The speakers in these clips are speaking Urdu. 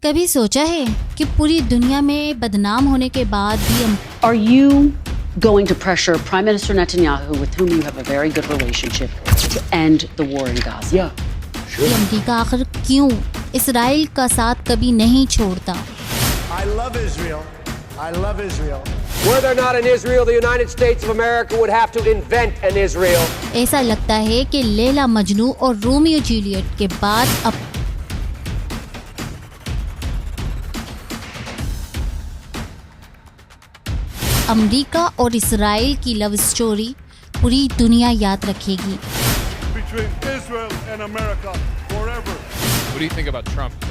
کبھی سوچا ہے کہ پوری دنیا میں بدنام ہونے کے بعد بھی Are you going to pressure Prime Minister Netanyahu, with whom you have a very good relationship, to end the war in Gaza? Yeah, sure. امریکہ آخر کیوں اسرائیل کا ساتھ کبھی نہیں چھوڑتا؟ I love Israel. I love Israel. Were there not an Israel, the United States of America would have to invent an Israel. ایسا لگتا ہے کہ لیلا مجنو اور رومیو جولیٹ کے بعد اب امریکہ اور اسرائیل کی لو اسٹوری پوری دنیا یاد رکھے گی۔ Between Israel and America forever. What do you think about Trump?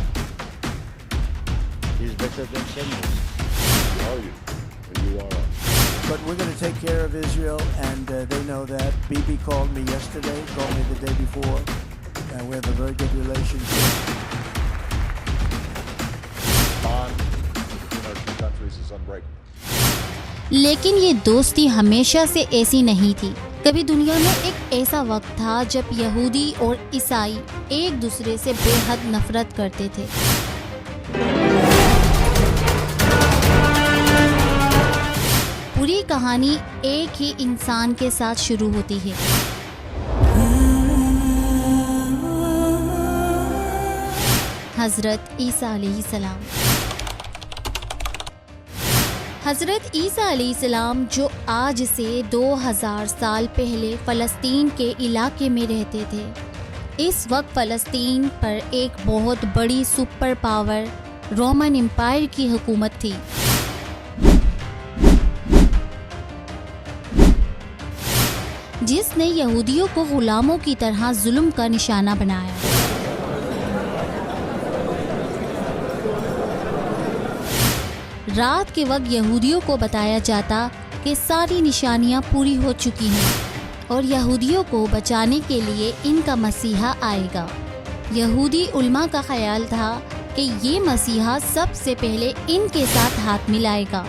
He's better than Sanders. Are you? And you are. But we're going to take care of Israel, and they know that. Bibi called me yesterday, called me the day before, and we have a very good relationship. Bond between our two countries is unbreakable. لیکن یہ دوستی ہمیشہ سے ایسی نہیں تھی۔ کبھی دنیا میں ایک ایسا وقت تھا جب یہودی اور عیسائی ایک دوسرے سے بے حد نفرت کرتے تھے۔ پوری کہانی ایک ہی انسان کے ساتھ شروع ہوتی ہے۔ حضرت عیسیٰ علیہ السلام۔ حضرت عیسیٰ علیہ السلام جو آج سے 2000 سال پہلے فلسطین کے علاقے میں رہتے تھے، اس وقت فلسطین پر ایک بہت بڑی سپر پاور رومن امپائر کی حکومت تھی۔ جس نے یہودیوں کو غلاموں کی طرح ظلم کا نشانہ بنایا۔ رات کے وقت یہودیوں کو بتایا جاتا کہ ساری نشانیاں پوری ہو چکی ہیں اور یہودیوں کو بچانے کے لیے ان کا مسیحا آئے گا۔ یہودی علماء کا خیال تھا کہ یہ مسیحا سب سے پہلے ان کے ساتھ ہاتھ ملائے گا،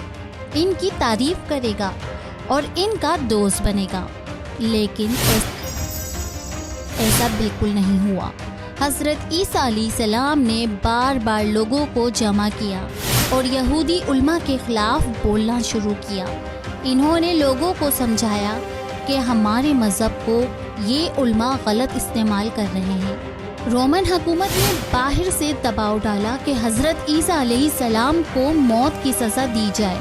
ان کی تعریف کرے گا اور ان کا دوست بنے گا، لیکن ایسا بالکل نہیں ہوا۔ حضرت عیسیٰ علیہ السلام نے بار بار لوگوں کو جمع کیا اور یہودی علماء کے خلاف بولنا شروع کیا۔ انہوں نے لوگوں کو سمجھایا کہ ہمارے مذہب کو یہ علماء غلط استعمال کر رہے ہیں۔ رومن حکومت نے باہر سے دباؤ ڈالا کہ حضرت عیسیٰ علیہ السلام کو موت کی سزا دی جائے۔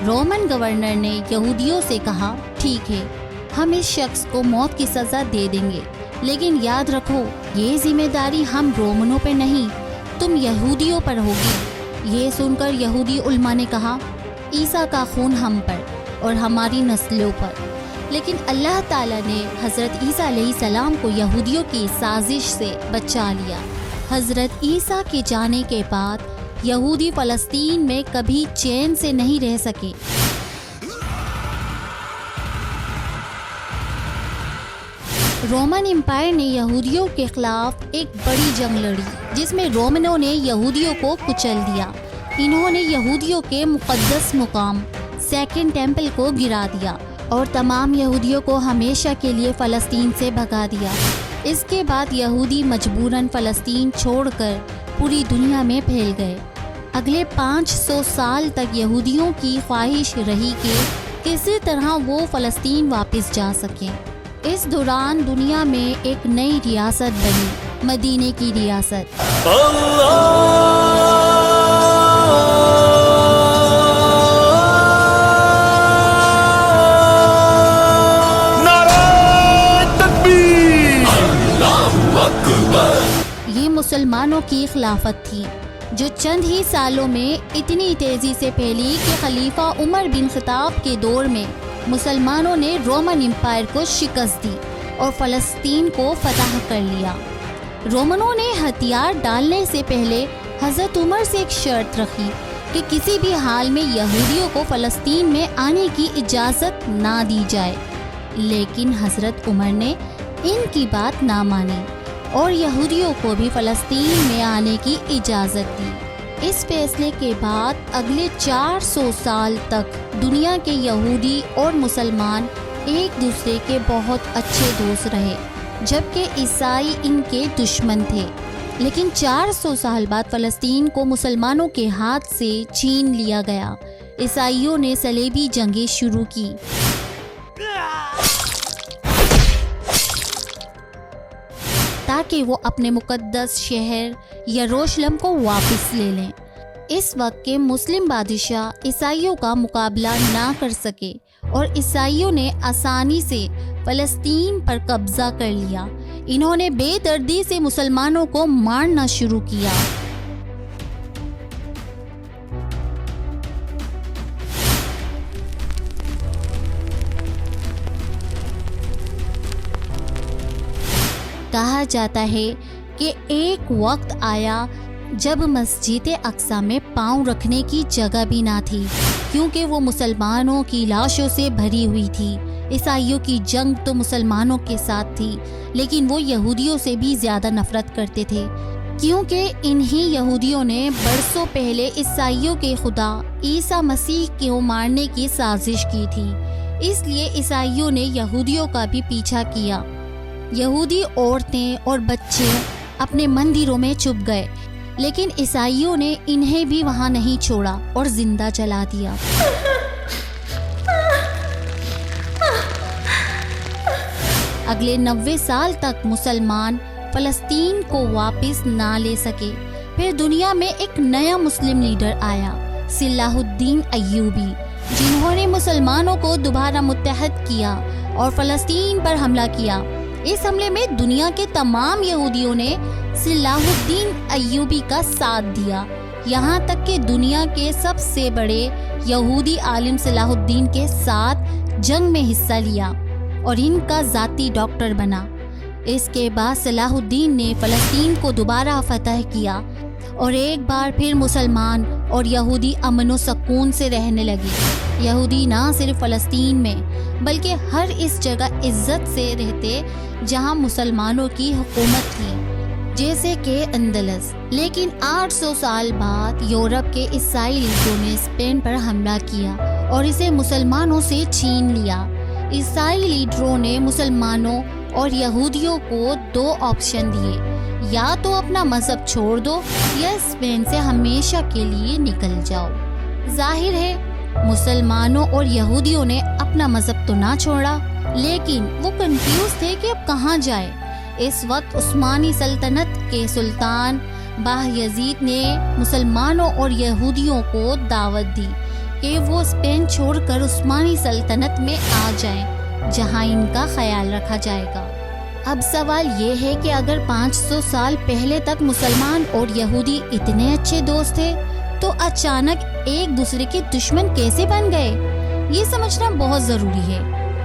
رومن گورنر نے یہودیوں سے کہا، ٹھیک ہے، ہم اس شخص کو موت کی سزا دے دیں گے، لیکن یاد رکھو یہ ذمہ داری ہم رومنوں پہ نہیں، تم یہودیوں پر ہوگی۔ یہ سن کر یہودی علماء نے کہا، عیسیٰ کا خون ہم پر اور ہماری نسلوں پر۔ لیکن اللہ تعالیٰ نے حضرت عیسیٰ علیہ السلام کو یہودیوں کی سازش سے بچا لیا۔ حضرت عیسیٰ کے جانے کے بعد یہودی فلسطین میں کبھی چین سے نہیں رہ سکے۔ رومن امپائر نے یہودیوں کے خلاف ایک بڑی جنگ لڑی، جس میں رومنوں نے یہودیوں کو کچل دیا۔ انہوں نے یہودیوں کے مقدس مقام سیکنڈ ٹیمپل کو گرا دیا اور تمام یہودیوں کو ہمیشہ کے لیے فلسطین سے بھگا دیا۔ اس کے بعد یہودی مجبوراً فلسطین چھوڑ کر پوری دنیا میں پھیل گئے۔ اگلے 500 سال تک یہودیوں کی خواہش رہی کہ کسی طرح وہ فلسطین واپس جا سکیں۔ اس دوران دنیا میں ایک نئی ریاست بنی، مدینے کی ریاست۔ یہ مسلمانوں کی خلافت تھی جو چند ہی سالوں میں اتنی تیزی سے پھیلی کہ خلیفہ عمر بن خطاب کے دور میں مسلمانوں نے رومن امپائر کو شکست دی اور فلسطین کو فتح کر لیا۔ رومنوں نے ہتھیار ڈالنے سے پہلے حضرت عمر سے ایک شرط رکھی کہ کسی بھی حال میں یہودیوں کو فلسطین میں آنے کی اجازت نہ دی جائے، لیکن حضرت عمر نے ان کی بات نہ مانی اور یہودیوں کو بھی فلسطین میں آنے کی اجازت دی۔ اس فیصلے کے بعد اگلے 400 سال تک دنیا کے یہودی اور مسلمان ایک دوسرے کے بہت اچھے دوست رہے، جبکہ عیسائی ان کے دشمن تھے۔ لیکن 400 سال بعد فلسطین کو مسلمانوں کے ہاتھ سے چھین لیا گیا۔ عیسائیوں نے صلیبی جنگیں شروع کی۔ تاکہ وہ اپنے مقدس شہر یروشلم کو واپس لے لیں۔ اس وقت کے مسلم بادشاہ عیسائیوں کا مقابلہ نہ کر سکے اور عیسائیوں نے آسانی سے فلسطین پر قبضہ کر لیا۔ انہوں نے بے دردی سے مسلمانوں کو مارنا شروع کیا۔ کہا جاتا ہے کہ ایک وقت آیا جب مسجد اقصی میں پاؤں رکھنے کی جگہ بھی نہ تھی، کیونکہ وہ مسلمانوں کی لاشوں سے بھری ہوئی تھی۔ عیسائیوں کی جنگ تو مسلمانوں کے ساتھ تھی، لیکن وہ یہودیوں سے بھی زیادہ نفرت کرتے تھے، کیونکہ انہی یہودیوں نے برسوں پہلے عیسائیوں کے خدا عیسیٰ مسیح کو مارنے کی سازش کی تھی۔ اس لیے عیسائیوں نے یہودیوں کا بھی پیچھا کیا۔ یہودی عورتیں اور بچے اپنے مندروں میں چھپ گئے، لیکن عیسائیوں نے انہیں بھی وہاں نہیں چھوڑا اور زندہ جلا دیا۔ اگلے 90 سال تک مسلمان فلسطین کو واپس نہ لے سکے۔ پھر دنیا میں ایک نیا مسلم لیڈر آیا، صلاح الدین ایوبی، جنہوں نے مسلمانوں کو دوبارہ متحد کیا اور فلسطین پر حملہ کیا۔ اس حملے میں دنیا کے تمام یہودیوں نے صلاح الدین ایوبی کا ساتھ دیا، یہاں تک کہ دنیا کے سب سے بڑے یہودی عالم صلاح الدین کے ساتھ جنگ میں حصہ لیا اور ان کا ذاتی ڈاکٹر بنا۔ اس کے بعد صلاح الدین نے فلسطین کو دوبارہ فتح کیا اور ایک بار پھر مسلمان اور یہودی امن و سکون سے رہنے لگے۔ یہودی نہ صرف فلسطین میں بلکہ ہر اس جگہ عزت سے رہتے جہاں مسلمانوں کی حکومت تھی، جیسے کہ اندلس۔ لیکن 800 سال بعد یورپ کے عیسائی لیڈروں نے اسپین پر حملہ کیا اور اسے مسلمانوں سے چھین لیا۔ عیسائی لیڈروں نے مسلمانوں اور یہودیوں کو 2 آپشن دیے، یا تو اپنا مذہب چھوڑ دو یا اسپین سے ہمیشہ کے لیے نکل جاؤ۔ ظاہر ہے مسلمانوں اور یہودیوں نے اپنا مذہب تو نہ چھوڑا، لیکن وہ کنفیوز تھے کہ اب کہاں جائے۔ اس وقت عثمانی سلطنت کے سلطان باہ یزید نے مسلمانوں اور یہودیوں کو دعوت دی کہ وہ اسپین چھوڑ کر عثمانی سلطنت میں آ جائیں، جہاں ان کا خیال رکھا جائے گا۔ اب سوال یہ ہے کہ اگر 500 سال پہلے تک مسلمان اور یہودی اتنے اچھے دوست تھے تو اچانک ایک دوسرے کے دشمن کیسے بن گئے؟ یہ سمجھنا بہت ضروری ہے۔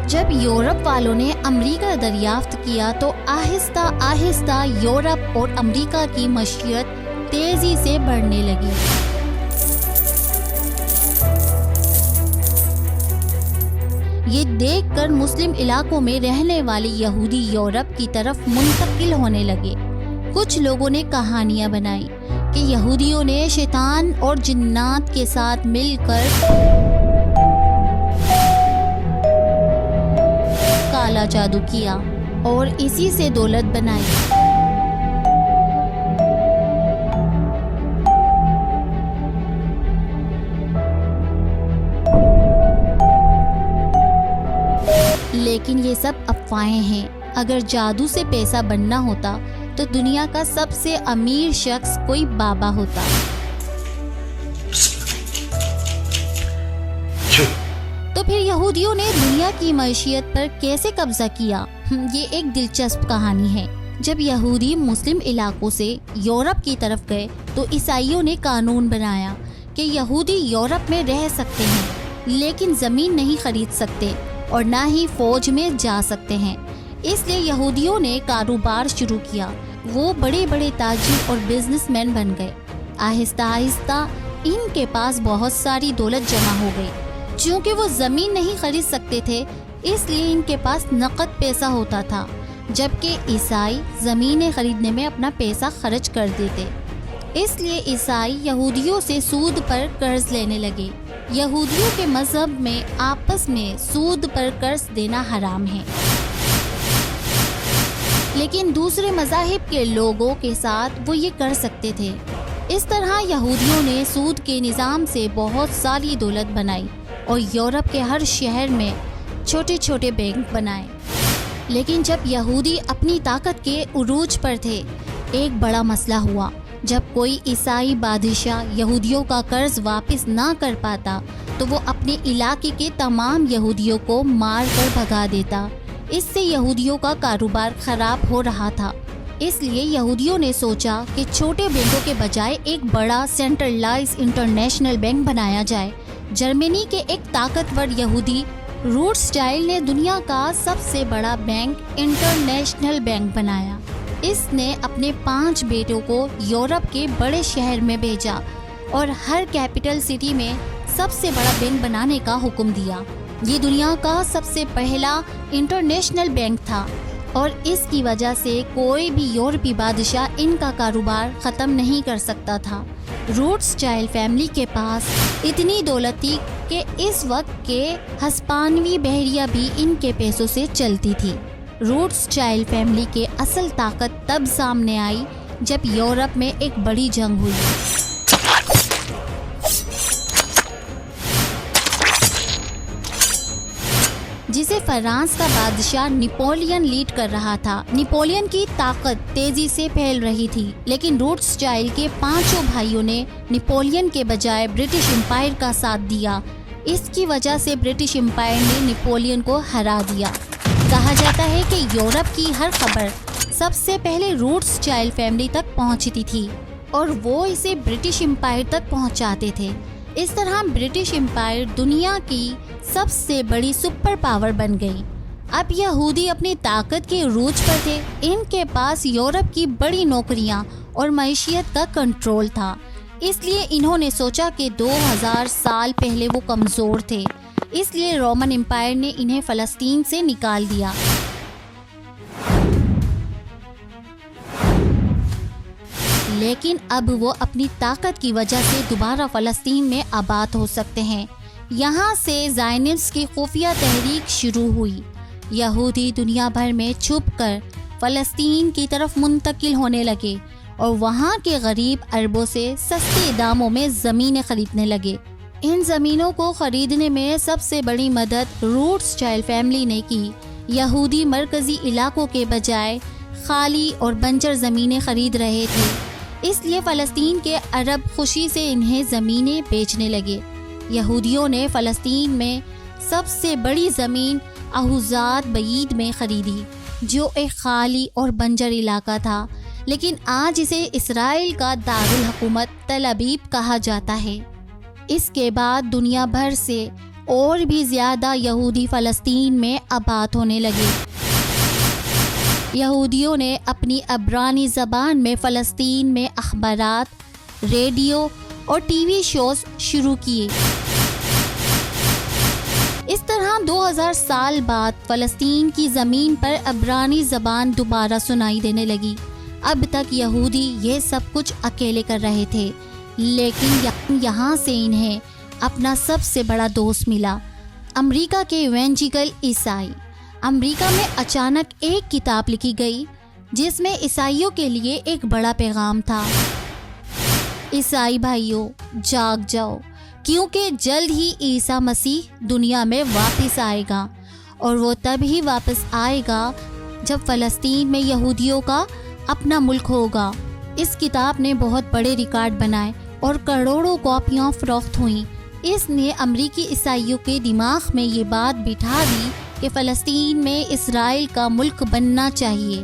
جب یورپ والوں نے امریکہ دریافت کیا تو آہستہ آہستہ یورپ اور امریکہ کی معیشت تیزی سے بڑھنے لگی۔ یہ دیکھ کر مسلم علاقوں میں رہنے والے یہودی یورپ کی طرف منتقل ہونے لگے۔ کچھ لوگوں نے کہانیاں بنائی کہ یہودیوں نے شیطان اور جنات کے ساتھ مل کر کالا جادو کیا اور اسی سے دولت بنائی۔ لیکن یہ سب افواہیں ہیں۔ اگر جادو سے پیسہ بننا ہوتا تو دنیا کا سب سے امیر شخص کوئی بابا ہوتا۔ تو پھر یہودیوں نے دنیا کی معیشت پر کیسے قبضہ کیا؟ یہ ایک دلچسپ کہانی ہے۔ جب یہودی مسلم علاقوں سے یورپ کی طرف گئے تو عیسائیوں نے قانون بنایا کہ یہودی یورپ میں رہ سکتے ہیں لیکن زمین نہیں خرید سکتے اور نہ ہی فوج میں جا سکتے ہیں۔ اس لیے یہودیوں نے کاروبار شروع کیا۔ وہ بڑے بڑے تاجر اور بزنس مین بن گئے۔ آہستہ آہستہ ان کے پاس بہت ساری دولت جمع ہو گئی۔ چونکہ وہ زمین نہیں خرید سکتے تھے اس لیے ان کے پاس نقد پیسہ ہوتا تھا، جبکہ عیسائی زمینیں خریدنے میں اپنا پیسہ خرچ کر دیتے۔ اس لیے عیسائی یہودیوں سے سود پر قرض لینے لگے۔ یہودیوں کے مذہب میں آپس میں سود پر قرض دینا حرام ہے۔ لیکن دوسرے مذاہب کے لوگوں کے ساتھ وہ یہ کر سکتے تھے۔ اس طرح یہودیوں نے سود کے نظام سے بہت ساری دولت بنائی اور یورپ کے ہر شہر میں چھوٹے چھوٹے بینک بنائے۔ لیکن جب یہودی اپنی طاقت کے عروج پر تھے، ایک بڑا مسئلہ ہوا۔ جب کوئی عیسائی بادشاہ یہودیوں کا قرض واپس نہ کر پاتا تو وہ اپنے علاقے کے تمام یہودیوں کو مار کر بھگا دیتا۔ اس سے یہودیوں کا کاروبار خراب ہو رہا تھا۔ اس لیے یہودیوں نے سوچا کہ چھوٹے بینکوں کے بجائے ایک بڑا سینٹرلائز انٹرنیشنل بینک بنایا جائے۔ جرمنی کے ایک طاقتور یہودی روتشائلڈ نے دنیا کا سب سے بڑا بینک انٹرنیشنل بینک بنایا۔ اس نے اپنے 5 بیٹوں کو یورپ کے بڑے شہر میں بھیجا اور ہر کیپٹل سٹی میں سب سے بڑا بینک بنانے کا حکم دیا۔ یہ دنیا کا سب سے پہلا انٹرنیشنل بینک تھا اور اس کی وجہ سے کوئی بھی یورپی بادشاہ ان کا کاروبار ختم نہیں کر سکتا تھا۔ روتشائلڈ فیملی کے پاس اتنی دولت تھی کہ اس وقت کے ہسپانوی بحریہ بھی ان کے پیسوں سے چلتی تھی۔ روتشائلڈ فیملی کے اصل طاقت تب سامنے آئی جب یورپ میں ایک بڑی جنگ ہوئی۔ جسے فرانس کا بادشاہ نیپولین لیڈ کر رہا تھا۔ نیپولین کی طاقت تیزی سے پھیل رہی تھی، لیکن روتشائلڈ کے 5 بھائیوں نے نیپولین کے بجائے برٹش امپائر کا ساتھ دیا۔ اس کی وجہ سے برٹش امپائر نے نیپولین کو ہرا دیا۔ کہا جاتا ہے کہ یورپ کی ہر خبر سب سے پہلے روتشائلڈ فیملی تک پہنچتی تھی اور وہ اسے برٹش امپائر تک پہنچاتے تھے۔ اس طرح برٹش امپائر دنیا کی سب سے بڑی سپر پاور بن گئی۔ اب یہودی اپنی طاقت کے عروج پر تھے۔ ان کے پاس یورپ کی بڑی نوکریاں اور معیشت کا کنٹرول تھا۔ اس لیے انہوں نے سوچا کہ 2000 سال پہلے وہ کمزور تھے، اس لیے رومن امپائر نے انہیں فلسطین سے نکال دیا۔ لیکن اب وہ اپنی طاقت کی وجہ سے دوبارہ فلسطین میں آباد ہو سکتے ہیں۔ یہاں سے زائنسٹ کی خفیہ تحریک شروع ہوئی۔ یہودی دنیا بھر میں چھپ کر فلسطین کی طرف منتقل ہونے لگے اور وہاں کے غریب عربوں سے سستے داموں میں زمینیں خریدنے لگے۔ ان زمینوں کو خریدنے میں سب سے بڑی مدد روتشائلڈ فیملی نے کی۔ یہودی مرکزی علاقوں کے بجائے خالی اور بنجر زمینیں خرید رہے تھے، اس لیے فلسطین کے عرب خوشی سے انہیں زمینیں بیچنے لگے۔ یہودیوں نے فلسطین میں سب سے بڑی زمین احوزات بعید میں خریدی، جو ایک خالی اور بنجر علاقہ تھا، لیکن آج اسے اسرائیل کا دارالحکومت تل ابیب کہا جاتا ہے۔ اس کے بعد دنیا بھر سے اور بھی زیادہ یہودی فلسطین میں آباد ہونے لگے۔ یہودیوں نے اپنی عبرانی زبان میں فلسطین میں اخبارات، ریڈیو اور ٹی وی شوز شروع کیے۔ اس طرح 2000 سال بعد فلسطین کی زمین پر عبرانی زبان دوبارہ سنائی دینے لگی۔ اب تک یہودی یہ سب کچھ اکیلے کر رہے تھے، لیکن یہاں سے انہیں اپنا سب سے بڑا دوست ملا، امریکہ کے ایوانجیکل عیسائی۔ امریکہ میں اچانک ایک کتاب لکھی گئی جس میں عیسائیوں کے لیے ایک بڑا پیغام تھا۔ عیسائی بھائیوں، جاگ جاؤ، کیونکہ جلد ہی عیسیٰ مسیح دنیا میں واپس آئے گا، اور وہ تب ہی واپس آئے گا جب فلسطین میں یہودیوں کا اپنا ملک ہوگا۔ اس کتاب نے بہت بڑے ریکارڈ بنائے اور کروڑوں کاپیاں فروخت ہوئیں۔ اس نے امریکی عیسائیوں کے دماغ میں یہ بات بٹھا دی کہ فلسطین میں اسرائیل کا ملک بننا چاہیے۔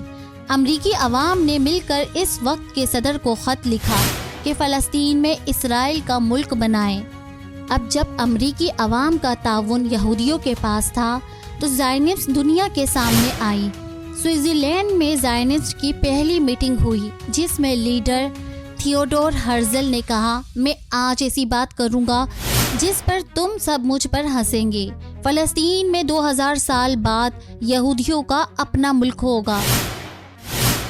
امریکی عوام نے مل کر اس وقت کے صدر کو خط لکھا کہ فلسطین میں اسرائیل کا ملک بنائیں۔ اب جب امریکی عوام کا تعاون یہودیوں کے پاس تھا تو زائنسٹ دنیا کے سامنے آئی۔ سوئٹزرلینڈ میں زائنسٹ کی پہلی میٹنگ ہوئی جس میں لیڈر تھیوڈور ہرزل نے کہا، میں آج ایسی بات کروں گا جس پر تم سب مجھ پر ہنسیں گے۔ فلسطین میں 2000 سال بعد یہودیوں کا اپنا ملک ہوگا۔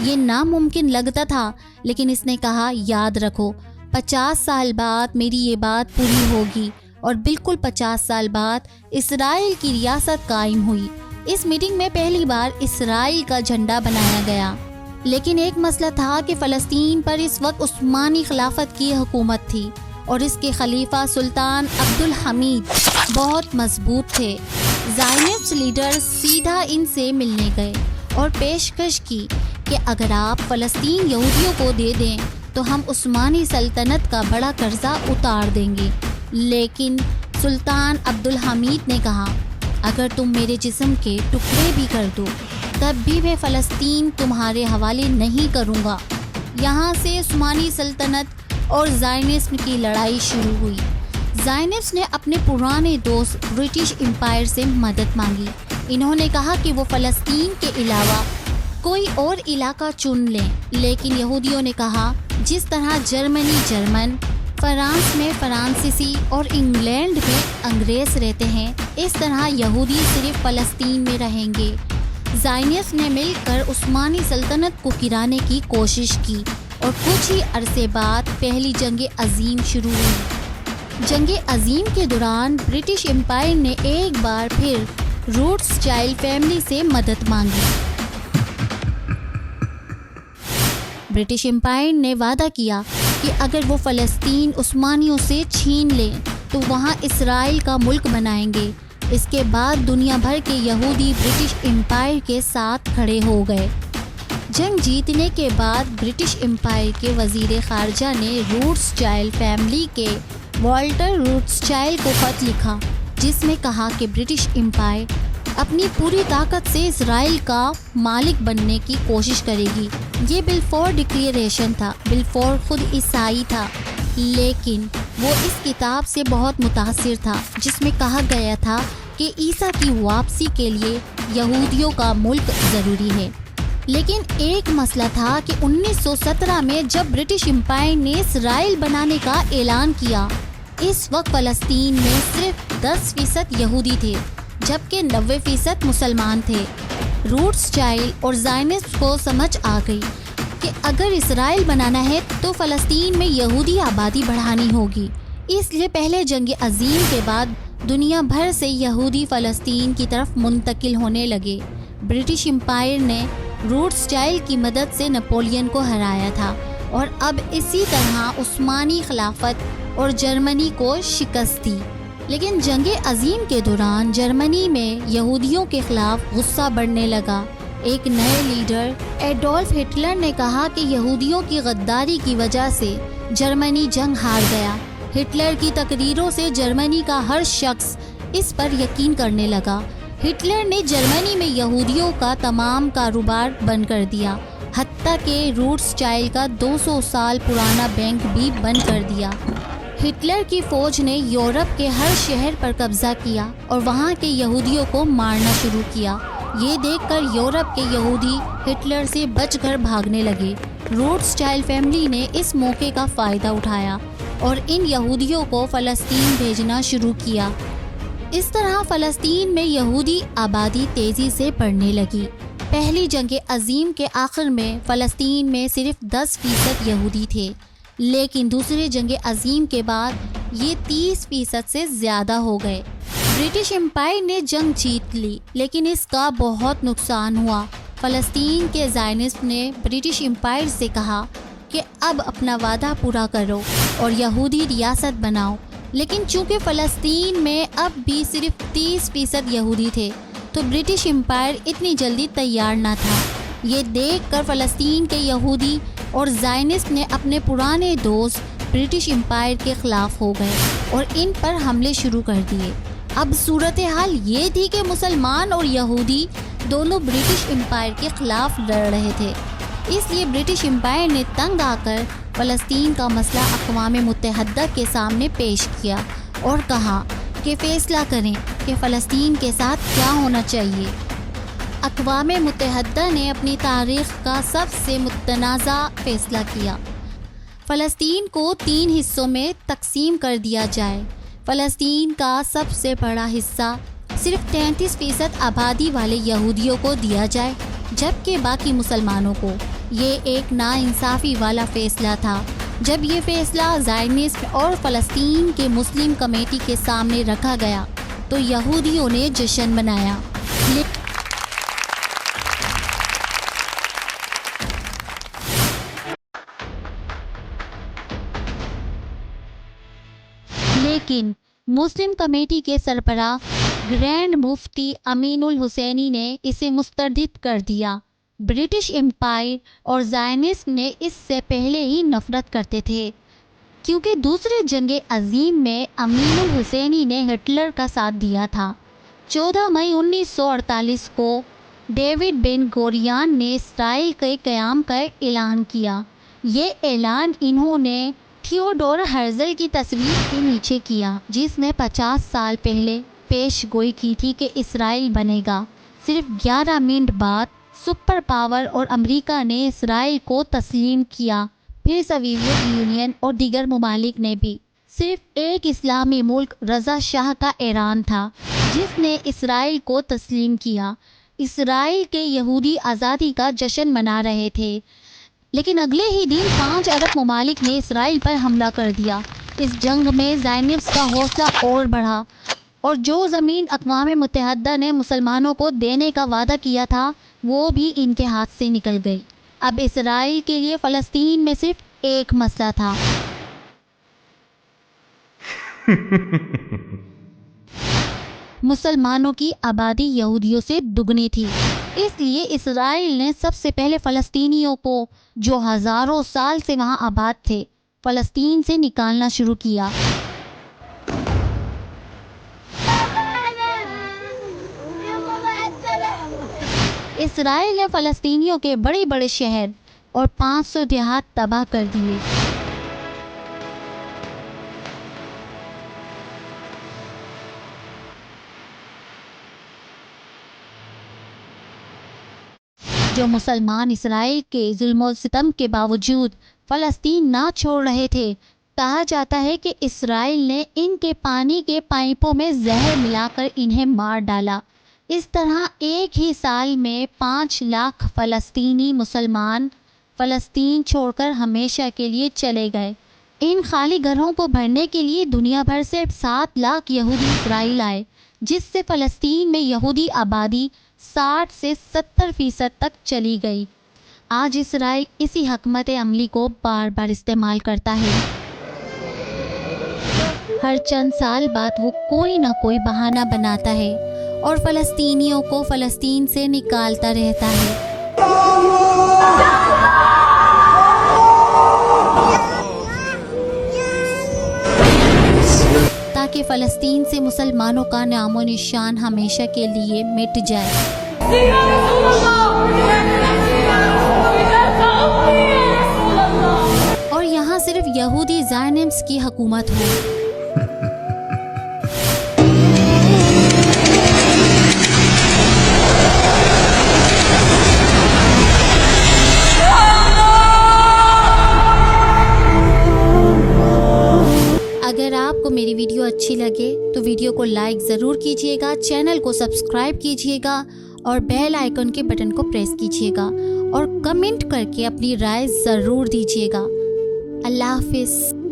یہ ناممکن لگتا تھا، لیکن اس نے کہا، یاد رکھو 50 سال بعد میری یہ بات پوری ہوگی، اور بالکل 50 سال بعد اسرائیل کی ریاست قائم ہوئی۔ اس میٹنگ میں پہلی بار اسرائیل کا جھنڈا بنایا گیا، لیکن ایک مسئلہ تھا کہ فلسطین پر اس وقت عثمانی خلافت کی حکومت تھی اور اس کے خلیفہ سلطان عبدالحمید بہت مضبوط تھے۔ زائنسٹ لیڈر سیدھا ان سے ملنے گئے اور پیشکش کی کہ اگر آپ فلسطین یہودیوں کو دے دیں تو ہم عثمانی سلطنت کا بڑا قرضہ اتار دیں گے، لیکن سلطان عبدالحمید نے کہا اگر تم میرے جسم کے ٹکڑے بھی کر دو تب بھی میں فلسطین تمہارے حوالے نہیں کروں گا۔ یہاں سے عثمانی سلطنت اور زائنسٹ کی لڑائی شروع ہوئی۔ زائنسٹ نے اپنے پرانے دوست برٹش امپائر سے مدد مانگی۔ انہوں نے کہا کہ وہ فلسطین کے علاوہ کوئی اور علاقہ چن لیں، لیکن یہودیوں نے کہا جس طرح جرمنی جرمن، فرانس میں فرانسیسی اور انگلینڈ میں انگریز رہتے ہیں، اس طرح یہودی صرف فلسطین میں رہیں گے۔ زائنسٹ نے مل کر عثمانی سلطنت کو گرانے کی کوشش کی اور کچھ ہی عرصے بعد پہلی جنگ عظیم شروع ہوئی۔ جنگ عظیم کے دوران برٹش امپائر نے ایک بار پھر روتسچائلڈ فیملی سے مدد مانگی۔ برٹش امپائر نے وعدہ کیا کہ اگر وہ فلسطین عثمانیوں سے چھین لیں تو وہاں اسرائیل کا ملک بنائیں گے۔ اس کے بعد دنیا بھر کے یہودی برٹش امپائر کے ساتھ کھڑے ہو گئے۔ جنگ جیتنے کے بعد برٹش امپائر کے وزیر خارجہ نے روتسچائلڈ فیملی کے والٹر روتسچائلڈ کو خط لکھا جس میں کہا کہ برٹش امپائر اپنی پوری طاقت سے اسرائیل کا مالک بننے کی کوشش کرے گی۔ یہ بلفور ڈکلیریشن تھا۔ بلفور خود عیسائی تھا، لیکن وہ اس کتاب سے بہت متاثر تھا جس میں کہا گیا تھا کہ عیسیٰ کی واپسی کے لیے یہودیوں کا ملک ضروری ہے۔ لیکن ایک مسئلہ تھا کہ 1917 میں جب برٹش امپائر نے اسرائیل بنانے کا اعلان کیا، اس وقت فلسطین میں صرف 10% یہودی تھے جبکہ 90% مسلمان تھے۔ روتسچائلڈ اور زائنسٹ کو سمجھ آ گئی کہ اگر اسرائیل بنانا ہے تو فلسطین میں یہودی آبادی بڑھانی ہوگی۔ اس لیے پہلے جنگ عظیم کے بعد دنیا بھر سے یہودی فلسطین کی طرف منتقل ہونے لگے۔ برٹش امپائر نے روتسچائلڈ کی مدد سے نپولین کو ہرایا تھا اور اب اسی طرح عثمانی خلافت اور جرمنی کو شکست دی۔ لیکن جنگ عظیم کے دوران جرمنی میں یہودیوں کے خلاف غصہ بڑھنے لگا۔ ایک نئے لیڈر ایڈولف ہٹلر نے کہا کہ یہودیوں کی غداری کی وجہ سے جرمنی جنگ ہار گیا۔ ہٹلر کی تقریروں سے جرمنی کا ہر شخص اس پر یقین کرنے لگا۔ ہٹلر نے جرمنی میں یہودیوں کا تمام کاروبار بند کر دیا، حتیٰ کہ روتسچائلڈ کا 200 سال پرانا بینک بھی بند کر دیا۔ ہٹلر کی فوج نے یورپ کے ہر شہر پر قبضہ کیا اور وہاں کے یہودیوں کو مارنا شروع کیا۔ یہ دیکھ کر یورپ کے یہودی ہٹلر سے بچ کر بھاگنے لگے۔ روتسچائلڈ فیملی نے اس موقع کا فائدہ اٹھایا اور ان یہودیوں کو فلسطین بھیجنا شروع کیا۔ اس طرح فلسطین میں یہودی آبادی تیزی سے بڑھنے لگی۔ پہلی جنگ عظیم کے آخر میں فلسطین میں صرف 10% یہودی تھے، لیکن دوسرے جنگ عظیم کے بعد یہ 30% سے زیادہ ہو گئے۔ برٹش امپائر نے جنگ جیت لی، لیکن اس کا بہت نقصان ہوا۔ فلسطین کے زائنسٹ نے برٹش امپائر سے کہا کہ اب اپنا وعدہ پورا کرو اور یہودی ریاست بناؤ، لیکن چونکہ فلسطین میں اب بھی صرف 30% یہودی تھے تو برٹش امپائر اتنی جلدی تیار نہ تھا۔ یہ دیکھ کر فلسطین کے یہودی اور زائنسٹ نے اپنے پرانے دوست برٹش امپائر کے خلاف ہو گئے اور ان پر حملے شروع کر دیے۔ اب صورتحال یہ تھی کہ مسلمان اور یہودی دونوں برٹش امپائر کے خلاف لڑ رہے تھے۔ اس لیے برٹش امپائر نے تنگ آ کر فلسطین کا مسئلہ اقوام متحدہ کے سامنے پیش کیا اور کہا کہ فیصلہ کریں کہ فلسطین کے ساتھ کیا ہونا چاہیے۔ اقوام متحدہ نے اپنی تاریخ کا سب سے متنازع فیصلہ کیا۔ فلسطین کو 3 حصوں میں تقسیم کر دیا جائے۔ فلسطین کا سب سے بڑا حصہ صرف 33% آبادی والے یہودیوں کو دیا جائے، جبکہ باقی مسلمانوں کو۔ یہ ایک ناانصافی والا فیصلہ تھا۔ جب یہ فیصلہ زائنسٹ اور فلسطین کے مسلم کمیٹی کے سامنے رکھا گیا تو یہودیوں نے جشن منایا، لیکن مسلم کمیٹی کے سربراہ گرینڈ مفتی امین الحسینی نے اسے مسترد کر دیا۔ برٹش امپائر اور زائنسٹ نے اس سے پہلے ہی نفرت کرتے تھے، کیونکہ دوسرے جنگ عظیم میں امین الحسینی نے ہٹلر کا ساتھ دیا تھا۔ 14 مئی 1948 کو ڈیوڈ بن گوریان نے اسرائیل کے قیام کا اعلان کیا۔ یہ اعلان انہوں نے تھیوڈور ہرزل کی تصویر کے نیچے کیا، جس نے 50 سال پہلے پیش گوئی کی تھی کہ اسرائیل بنے گا۔ صرف 11 منٹ بعد سپر پاور اور امریکہ نے اسرائیل کو تسلیم کیا، پھر سوویت یونین اور دیگر ممالک نے بھی۔ صرف ایک اسلامی ملک رضا شاہ کا ایران تھا جس نے اسرائیل کو تسلیم کیا۔ اسرائیل کے یہودی آزادی کا جشن منا رہے تھے، لیکن اگلے ہی دن 5 عرب ممالک نے اسرائیل پر حملہ کر دیا۔ اس جنگ میں زائنسٹ کا حوصلہ اور بڑھا، اور جو زمین اقوام متحدہ نے مسلمانوں کو دینے کا وعدہ کیا تھا وہ بھی ان کے ہاتھ سے نکل گئی۔ اب اسرائیل کے لیے فلسطین میں صرف ایک مسئلہ تھا۔ مسلمانوں کی آبادی یہودیوں سے دگنی تھی، اس لیے اسرائیل نے سب سے پہلے فلسطینیوں کو، جو ہزاروں سال سے وہاں آباد تھے، فلسطین سے نکالنا شروع کیا۔ اسرائیل نے فلسطینیوں کے بڑے بڑے شہر اور 500 دیہات تباہ کر دیے۔ جو مسلمان اسرائیل کے ظلم و ستم کے باوجود فلسطین نہ چھوڑ رہے تھے، کہا جاتا ہے کہ اسرائیل نے ان کے پانی کے پائپوں میں زہر ملا کر انہیں مار ڈالا۔ اس طرح ایک ہی سال میں 5 لاکھ فلسطینی مسلمان فلسطین چھوڑ کر ہمیشہ کے لیے چلے گئے۔ ان خالی گھروں کو بھرنے کے لیے دنیا بھر سے 7 لاکھ یہودی اسرائیل آئے، جس سے فلسطین میں یہودی آبادی 60 سے 70% تک چلی گئی۔ آج اسرائیل اسی حکمت عملی کو بار بار استعمال کرتا ہے۔ ہر چند سال بعد وہ کوئی نہ کوئی بہانہ بناتا ہے اور فلسطینیوں کو فلسطین سے نکالتا رہتا ہے۔ تاکہ فلسطین سے مسلمانوں کا نام و نشان ہمیشہ کے لیے مٹ جائے۔ اور یہاں صرف یہودی زائنسٹ کی حکومت ہو۔ اگر آپ کو میری ویڈیو اچھی لگے تو ویڈیو کو لائک ضرور کیجیے گا، چینل کو سبسکرائب کیجیے گا اور بیل آئیکن کے بٹن کو پریس کیجیے گا، اور کمنٹ کر کے اپنی رائے ضرور دیجیے گا۔ اللہ حافظ۔